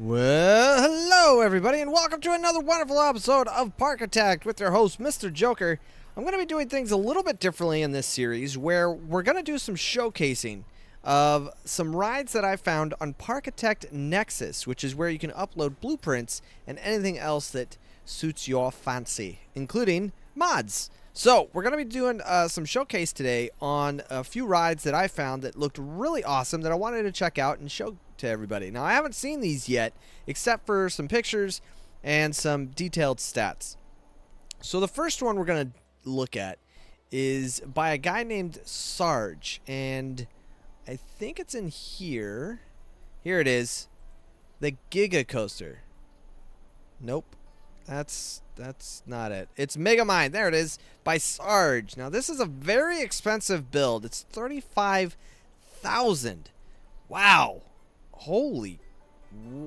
Well, hello everybody, and welcome to another wonderful episode of Parkitect with your host, Misterjoker. I'm going to be doing things a little bit differently in this series, where we're going to do some showcasing of some rides that I found on Parkitect Nexus, which is where you can upload blueprints and anything else that suits your fancy, including mods. So, we're going to be doing some showcase today on a few rides that I found that looked really awesome that I wanted to check out and show to everybody. Now, I haven't seen these yet, except for some pictures and some detailed stats. So, the first one we're going to look at is by a guy named Sarge, and I think it's in here. Here it is. The Giga Coaster. Nope. That's not it. It's Megamind. There it is, by Sarge. Now, this is a very expensive build. It's $35,000. Wow. Holy.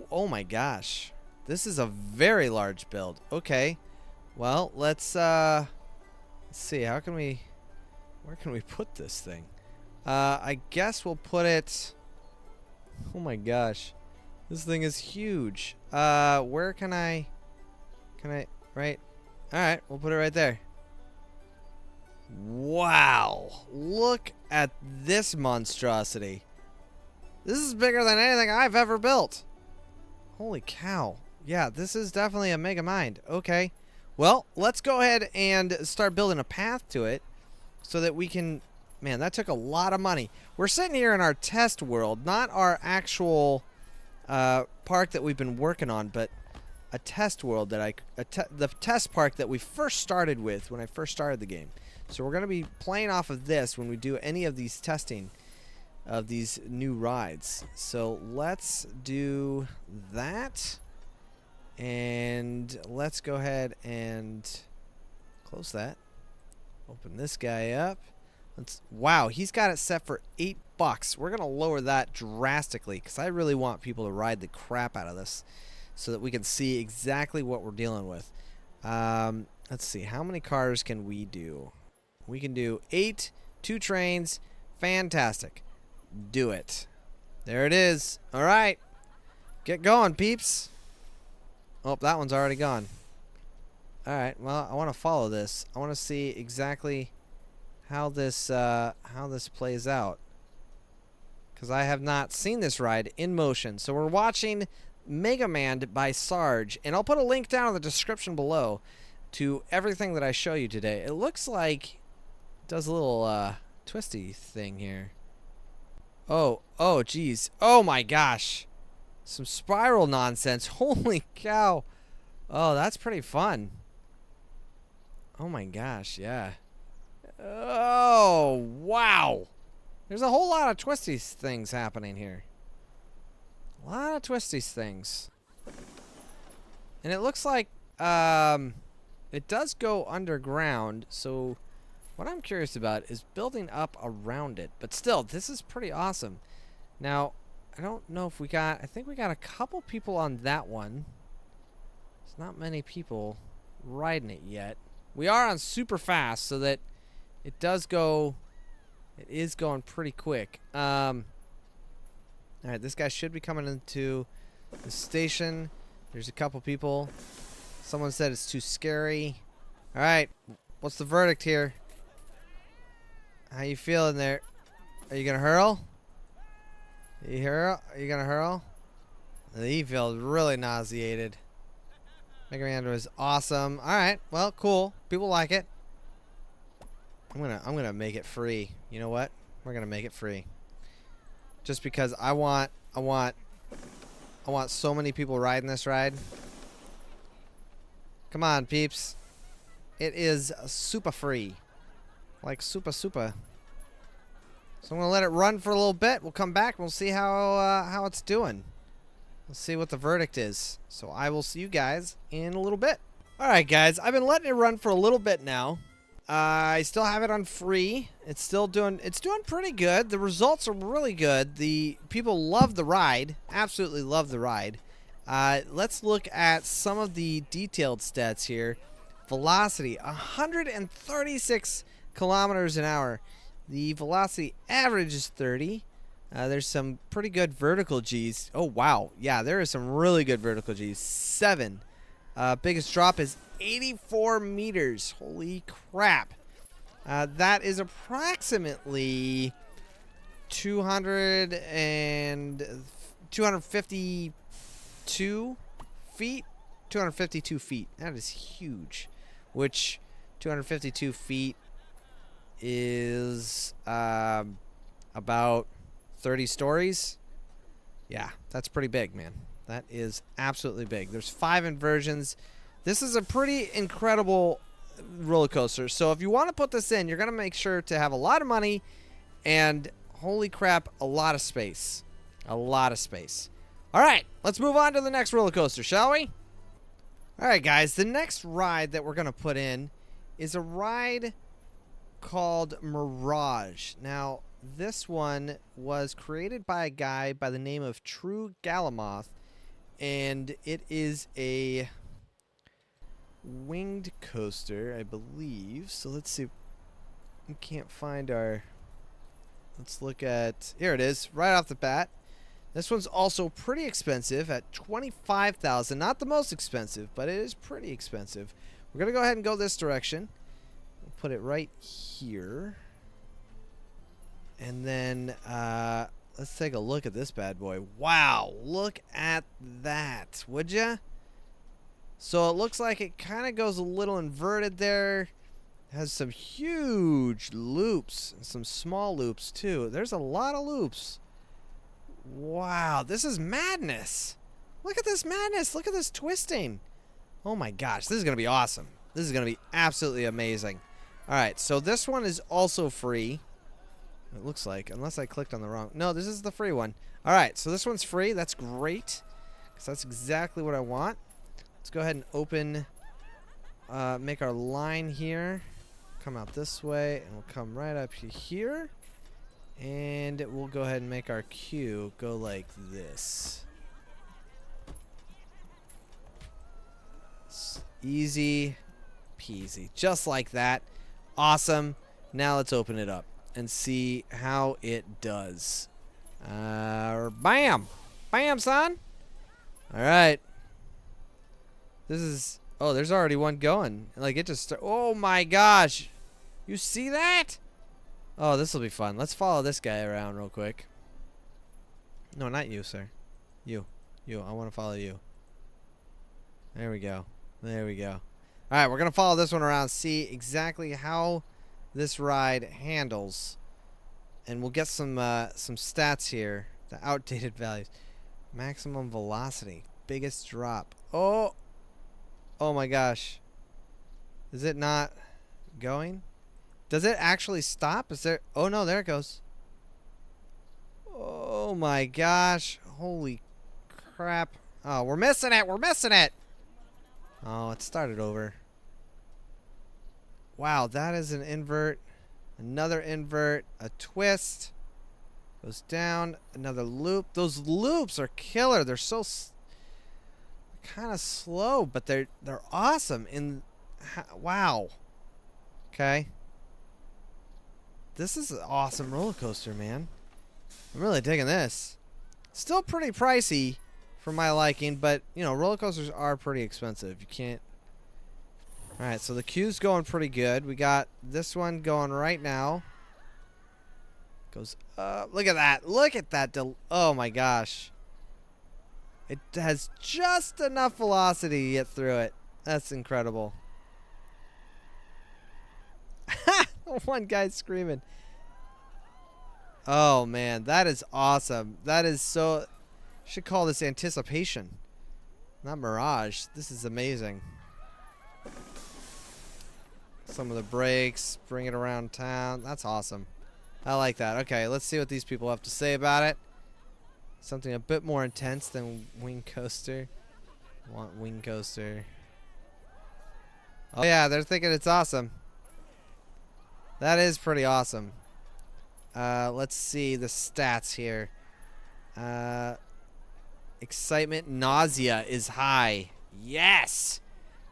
Oh my gosh. This is a very large build. Okay. Well, let's see. Where can we put this thing? I guess we'll put it. Oh my gosh. This thing is huge. Where can I right? Alright, we'll put it right there. Wow. Look at this monstrosity. This is bigger than anything I've ever built. Holy cow. Yeah, this is definitely a Megamind. Okay. Well, let's go ahead and start building a path to it so that we can... Man, that took a lot of money. We're sitting here in our test world, not our actual park that we've been working on, but a test world that the test park that we first started with when I first started the game. So we're going to be playing off of this when we do any of these testing of these new rides. So let's do that, and let's go ahead and close that. Open this guy up. Wow, he's got it set for $8. We're going to lower that drastically because I really want people to ride the crap out of this so that we can see exactly what we're dealing with. Let's see, how many cars can we do? We can do 8, 2 trains. Fantastic. Do it. There it is. All right. Get going, peeps. Oh, that one's already gone. All right. Well, I want to follow this. I want to see exactly how this plays out, because I have not seen this ride in motion. So we're watching Megamind by Sarge, and I'll put a link down in the description below to everything that I show you today. It looks like it does a little twisty thing here. Oh geez. Oh my gosh. Some spiral nonsense. Holy cow. Oh, that's pretty fun. Oh my gosh, yeah. Oh, wow. There's a whole lot of twisty things happening here. A lot of twisty things. And it looks like it does go underground, so what I'm curious about is building up around it. But still, this is pretty awesome. Now, I don't know if I think we got a couple people on that one. There's not many people riding it yet. We are on super fast, so that it is going pretty quick. Alright, this guy should be coming into the station. There's a couple people. Someone said it's too scary. Alright, what's the verdict here? How you feeling there? Are you gonna hurl? Are you gonna hurl? He feels really nauseated. Megamind was awesome. Alright, well, cool. People like it. I'm gonna make it free. You know what? We're gonna make it free. Just because I want so many people riding this ride. Come on, peeps. It is super free. Like super. So I'm gonna let it run for a little bit. We'll come back and we'll see how it's doing. Let's see what the verdict is. So I will see you guys in a little bit. Alright guys, I've been letting it run for a little bit now. I still have it on free. It's doing pretty good. The results are really good. The people love the ride. Absolutely love the ride. Let's look at some of the detailed stats here. Velocity, 136 kilometers an hour. The velocity average is 30. There's some pretty good vertical Gs. Oh, wow. Yeah, there is some really good vertical Gs. 7. Biggest drop is 84 meters. Holy crap. That is approximately 252 feet. 252 feet. That is huge. Which 252 feet is about 30 stories. Yeah, that's pretty big, man. That is absolutely big. There's 5 inversions. This is a pretty incredible roller coaster. So if you want to put this in, you're going to make sure to have a lot of money and, holy crap, a lot of space. A lot of space. All right, let's move on to the next roller coaster, shall we? All right, guys, the next ride that we're going to put in is a ride called Mirage. Now, this one was created by a guy by the name of True Galamoth, and it is a winged coaster, I believe. So let's see. We can't find our... Let's look at... Here it is, right off the bat. This one's also pretty expensive at $25,000. Not the most expensive, but it is pretty expensive. We're going to go ahead and go this direction. We'll put it right here. And then let's take a look at this bad boy. Wow, look at that, would ya? So it looks like it kind of goes a little inverted there. Has some huge loops, some small loops too. There's a lot of loops. Wow, this is madness. Look at this madness. Look at this twisting. Oh my gosh, this is going to be awesome. This is going to be absolutely amazing. All right, so this one is also free. It looks like, unless I clicked on the wrong... No, this is the free one. All right, so this one's free. That's great, because that's exactly what I want. Let's go ahead and open, make our line here. Come out this way, and we'll come right up here. And we'll go ahead and make our queue go like this. Easy peasy. Just like that. Awesome. Now let's open it up and see how it does. Bam! Bam, son! Alright. This is... Oh, there's already one going. Like, it just... Oh, my gosh! You see that? Oh, this will be fun. Let's follow this guy around real quick. No, not you, sir. You. You. I want to follow you. There we go. There we go. Alright, we're going to follow this one around, see exactly how this ride handles. And we'll get some stats here. The outdated values. Maximum velocity. Biggest drop. Oh! Oh my gosh. Is it not going? Does it actually stop? Is there... Oh no, there it goes. Oh my gosh. Holy crap. Oh, we're missing it. We're missing it. Oh, it started over. Wow, that is an invert. Another invert. A twist. Goes down. Another loop. Those loops are killer. They're so... kind of slow, but they're awesome. Wow. Okay. This is an awesome roller coaster, man. I'm really digging this. Still pretty pricey for my liking, but you know, roller coasters are pretty expensive. You can't... Alright, so the queue's going pretty good. We got this one going right now. Goes up. Look at that. Look at that. Oh my gosh. It has just enough velocity to get through it. That's incredible. One guy's screaming. Oh man, that is awesome. That is so... Should call this anticipation, not mirage. This is amazing. Some of the brakes, bring it around town. That's awesome. I like that. Okay, let's see what these people have to say about it. Something a bit more intense than wing coaster. Want wing coaster. Oh yeah, they're thinking it's awesome. That is pretty awesome. Let's see the stats here. Excitement, nausea is high. Yes!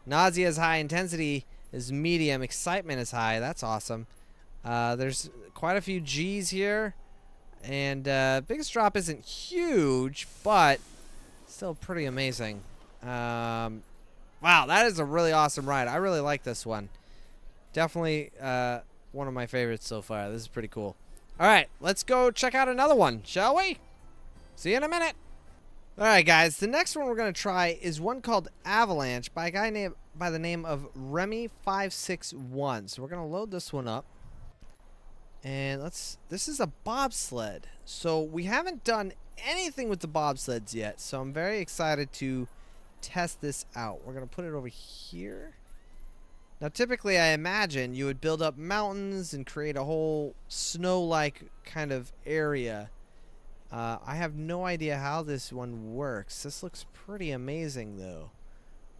Nausea is high, intensity is medium, excitement is high. That's awesome. There's quite a few G's here. And biggest drop isn't huge, but still pretty amazing. Wow, that is a really awesome ride. I really like this one. Definitely one of my favorites so far. This is pretty cool. All right, let's go check out another one, shall we? See you in a minute. All right, guys. The next one we're going to try is one called Avalanche by a guy by the name of Remy561. So we're going to load this one up. And this is a bobsled. So we haven't done anything with the bobsleds yet. So I'm very excited to test this out. We're going to put it over here. Now, typically, I imagine you would build up mountains and create a whole snow-like kind of area. I have no idea how this one works. This looks pretty amazing, though.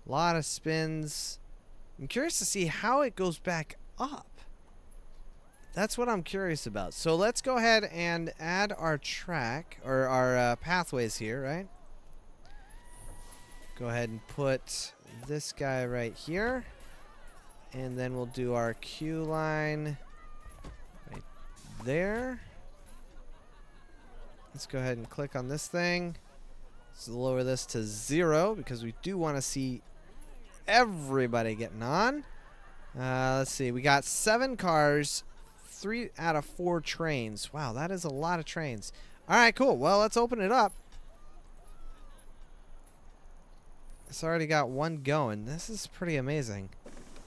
A lot of spins. I'm curious to see how it goes back up. That's what I'm curious about. So let's go ahead and add our track, or our pathways here, right? Go ahead and put this guy right here. And then we'll do our queue line right there. Let's go ahead and click on this thing. Let's lower this to 0 because we do want to see everybody getting on. Let's see. We got 7 cars, 3 out of 4 trains. Wow, that is a lot of trains. All right, cool. Well, let's open it up. It's already got one going. This is pretty amazing.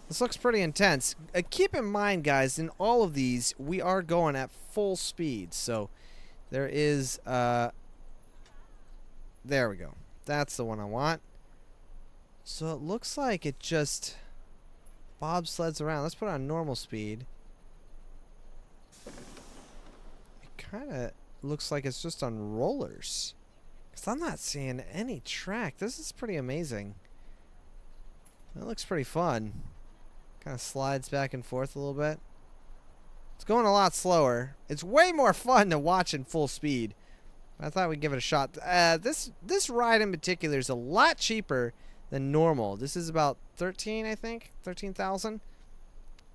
This looks pretty intense. Keep in mind, guys, in all of these, we are going at full speed. So there is, there we go. That's the one I want. So it looks like it just bobsleds around. Let's put it on normal speed. It kind of looks like it's just on rollers. Because I'm not seeing any track. This is pretty amazing. That looks pretty fun. Kind of slides back and forth a little bit. It's going a lot slower. It's way more fun to watch in full speed. I thought we'd give it a shot. This ride in particular is a lot cheaper than normal. This is about 13, I think. 13,000.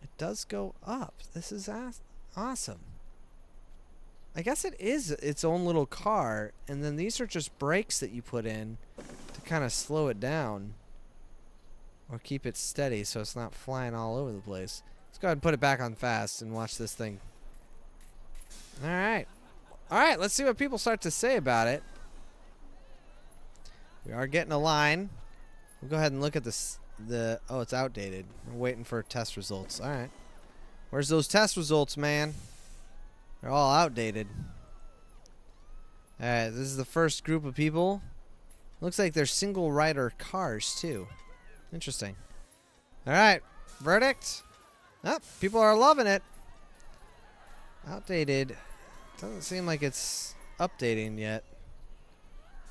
It does go up. This is awesome. I guess it is its own little car, and then these are just brakes that you put in to kind of slow it down. Or keep it steady so it's not flying all over the place. Let's go ahead and put it back on fast and watch this thing. Alright. Alright, let's see what people start to say about it. We are getting a line. We'll go ahead and look at this. Oh, it's outdated. We're waiting for test results. Alright. Where's those test results, man? They're all outdated. Alright, this is the first group of people. Looks like they're single rider cars, too. Interesting. Alright, verdict. Oh, people are loving it. Outdated. Doesn't seem like it's updating yet.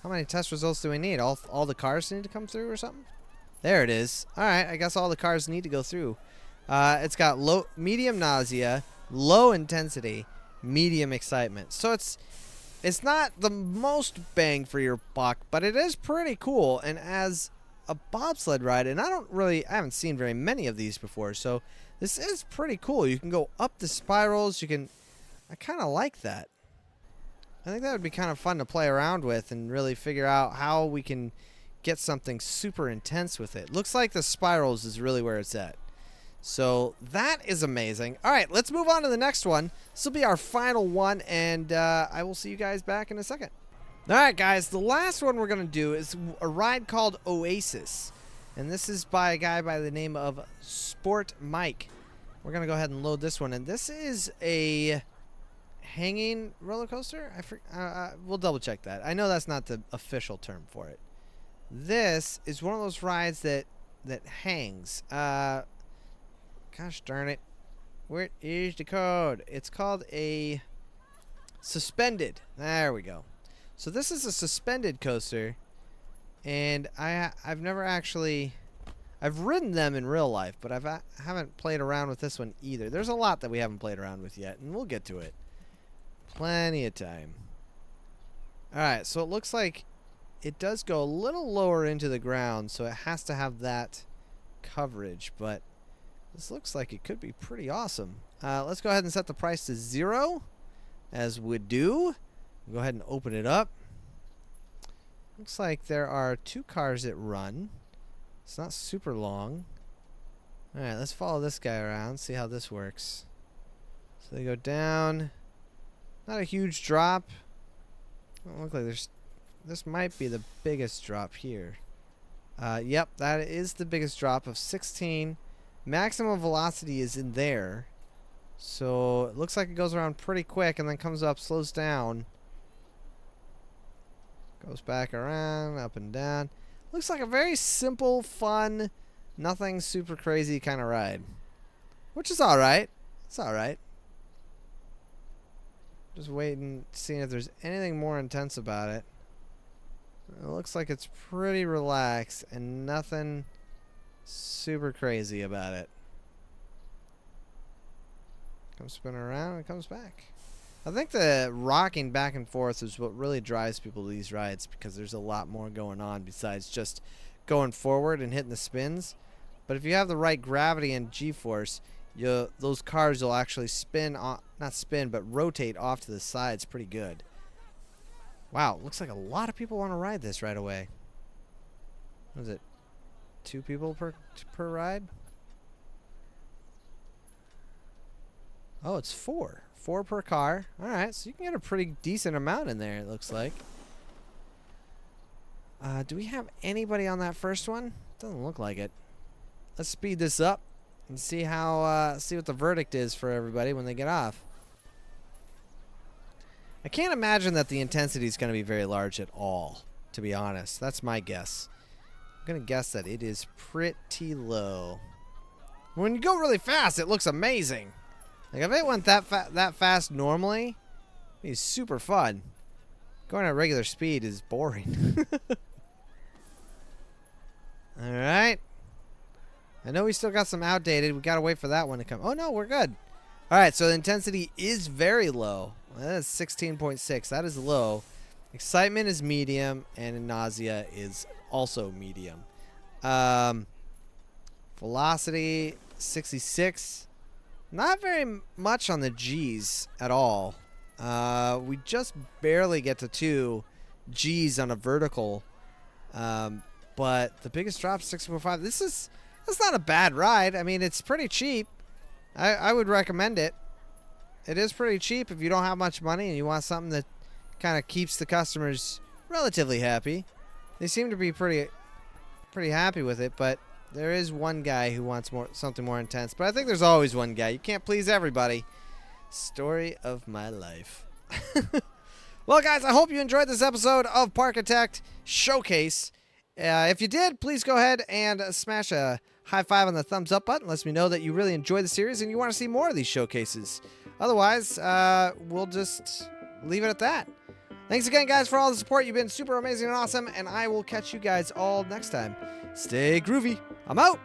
How many test results do we need? All the cars need to come through or something? There it is. Alright, I guess all the cars need to go through. It's got medium nausea, low intensity, medium excitement. So it's not the most bang for your buck, but it is pretty cool. And as a bobsled ride, and I haven't seen very many of these before, so this is pretty cool. You can go up the spirals. I kind of like that. I think that would be kind of fun to play around with and really figure out how we can get something super intense with it. Looks like the spirals is really where it's at. So that is amazing. All right, let's move on to the next one. This will be our final one, and I will see you guys back in a second. All right, guys, the last one we're going to do is a ride called Oasis. And this is by a guy by the name of Sport Mike. We're going to go ahead and load this one. And this is a hanging roller coaster? We'll double check that. I know that's not the official term for it. This is one of those rides that hangs. Gosh darn it. Where is the code? It's called a suspended. There we go. So this is a suspended coaster, and I've never actually, I've ridden them in real life, but I haven't played around with this one either. There's a lot that we haven't played around with yet, and we'll get to it. Plenty of time. Alright, so it looks like it does go a little lower into the ground, so it has to have that coverage, but this looks like it could be pretty awesome. Let's go ahead and set the price to 0, as we do. Go ahead and open it up. Looks like there are 2 cars that run. It's not super long. Alright, let's follow this guy around, see how this works. So they go down. Not a huge drop. Doesn't look like there's... This might be the biggest drop here. Yep, that is the biggest drop of 16. Maximum velocity is in there. So it looks like it goes around pretty quick and then comes up, slows down. Goes back around, up and down. Looks like a very simple, fun, nothing super crazy kind of ride. Which is alright. It's alright. Just waiting, seeing if there's anything more intense about it. It looks like it's pretty relaxed and nothing super crazy about it. Comes spinning around and comes back. I think the rocking back and forth is what really drives people to these rides, because there's a lot more going on besides just going forward and hitting the spins. But if you have the right gravity and G-force, those cars will actually spin, not spin, but rotate off to the sides pretty good. Wow, looks like a lot of people want to ride this right away. What is it? 2 people per ride? Oh, it's 4. 4 per car. Alright, so you can get a pretty decent amount in there, it looks like. Do we have anybody on that first one? Doesn't look like it. Let's speed this up and see how see what the verdict is for everybody when they get off. I can't imagine that the intensity is going to be very large at all, to be honest. That's my guess. I'm going to guess that it is pretty low. When you go really fast, it looks amazing. Like, if it went that fast normally, it'd be super fun. Going at regular speed is boring. Alright. I know we still got some outdated. We got to wait for that one to come. Oh, no, we're good. Alright, so the intensity is very low. That is 16.6. That is low. Excitement is medium, and nausea is also medium. Velocity, 66. Not very much on the G's at all. We just barely get to 2 G's on a vertical. But the biggest drop is 6.5. That's not a bad ride. I mean, it's pretty cheap. I would recommend it. It is pretty cheap if you don't have much money and you want something that kind of keeps the customers relatively happy. They seem to be pretty happy with it, but there is one guy who wants something more intense. But I think there's always one guy. You can't please everybody. Story of my life. Well, guys, I hope you enjoyed this episode of Parkitect Showcase. If you did, please go ahead and smash a high five on the thumbs up button. Lets me know that you really enjoy the series and you want to see more of these showcases. Otherwise, we'll just leave it at that. Thanks again, guys, for all the support. You've been super amazing and awesome, and I will catch you guys all next time. Stay groovy. I'm out.